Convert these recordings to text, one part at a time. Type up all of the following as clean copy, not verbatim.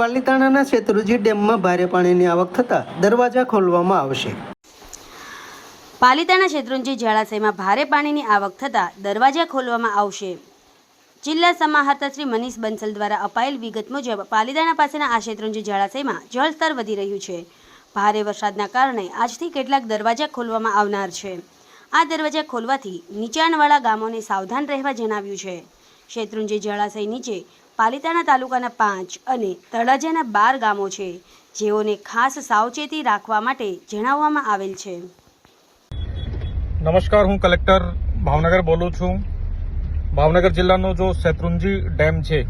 પાલીતાણાના શેત્રુંજી ડેમમાં ભારે પાણીની આવક થતાં દરવાજા ખોલવામાં આવશે। પાલીતાણા શેત્રુંજી જળાશયમાં ભારે પાણીની આવક થતાં દરવાજા ખોલવામાં આવશે। જિલ્લા સમાહર્તા શ્રી મનીષ બંસલ દ્વારા અપાયેલ વિગત મુજબ પાલીતાણા પાસેના આ શેત્રુંજી જળાશયમાં જળસ્તર વધી રહ્યું છે। ભારે વરસાદના કારણે આજથી કેટલાક દરવાજા ખોલવામાં આવનાર છે। આ દરવાજા ખોલવાથી નીચાણવાળા ગામોને સાવધાન રહેવા જણાવ્યું છે। શેત્રુંજી જળાશય નીચે પાલીતાણા તાલુકાના 5 અને તળાજાના 12 ગામો છે, જેઓને ખાસ સાવચેતી રાખવા માટે જણાવવામાં આવેલ છે। नमस्कार, हूँ कलेक्टर भावनगर बोलूँ छूँ। भावनगर जिल्लानो जो शેત્રુંજી ડેમ છે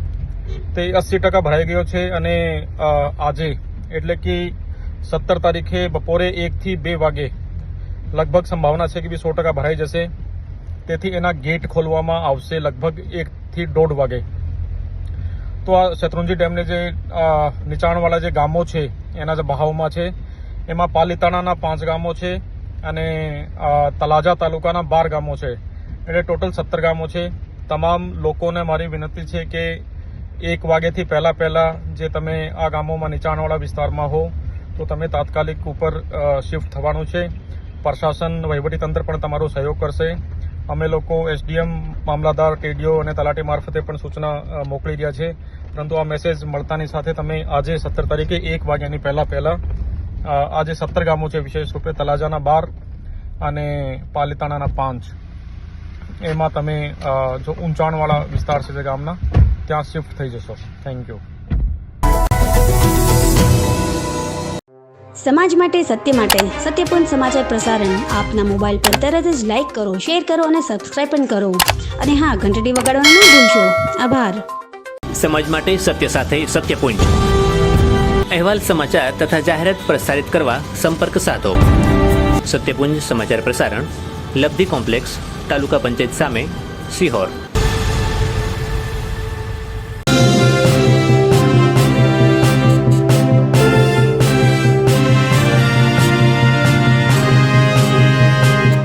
તે 80% ભરાઈ ગયો છે અને આજે એટલે કે 17 તારીખે બપોરે 1 થી 2 વાગે લગભગ સંભાવના છે કે 100% ભરાઈ જશે। તેથી એના ગેટ ખોલવામાં આવશે લગભગ 1 થી 1.5 વાગે। તો આ શેત્રુંજી ડેમને જે નીચાણવાળા જે ગામો છે એના જે બહાવમાં છે એમાં પાલીતાણાના 5 ગામો છે અને તળાજા તાલુકાના 12 ગામો છે, એટલે ટોટલ 17 ગામો છે। તમામ લોકોને મારી વિનંતી છે કે 1 વાગ્યાથી પહેલા જે તમે આ ગામોમાં નીચાણવાળા વિસ્તારમાં હો તો તમે તાત્કાલિક ઉપર શિફ્ટ થવાનું છે। પ્રશાસન વહીવટીતંત્ર પણ તમારો સહયોગ કરશે। અમે લોકો એસડીએમ, મામલાદાર, ટીડીઓ અને તલાટી મારફતે પણ સૂચના મોકલી રહ્યા છે, પરંતુ આ મેસેજ મળતાની સાથે તમે આજે 17 તારીખે 1 વાગ્યાની પહેલા આજે 17 ગામો છે, વિશેષ રૂપે તળાજાના 12 અને પાલીતાણાના 5, એમાં તમે જો ઊંચાણવાળા વિસ્તાર છે તે ગામના ત્યાં શિફ્ટ થઈ જશો। Thank you. સમાજ માટે, સત્ય માટે, સત્યપૂર્ણ સમાચાર પ્રસારણ આપના મોબાઈલ પર તરત જ લાઈક કરો, શેર કરો અને સબસ્ક્રાઇબ પણ કરો, અને હા, ઘંટડી વગાડવાનું ન ભૂલશો। આભાર। સમાજ માટે સત્ય સાથે સત્યપૂર્ણ અહેવાલ, સમાચાર તથા જાહેરાત પ્રસારિત કરવા સંપર્ક સાધો। સત્યપુંજ સમાચાર પ્રસારણ, લબ્ધિ કોમ્પ્લેક્સ, તાલુકા પંચાયત સામે, સિહોર।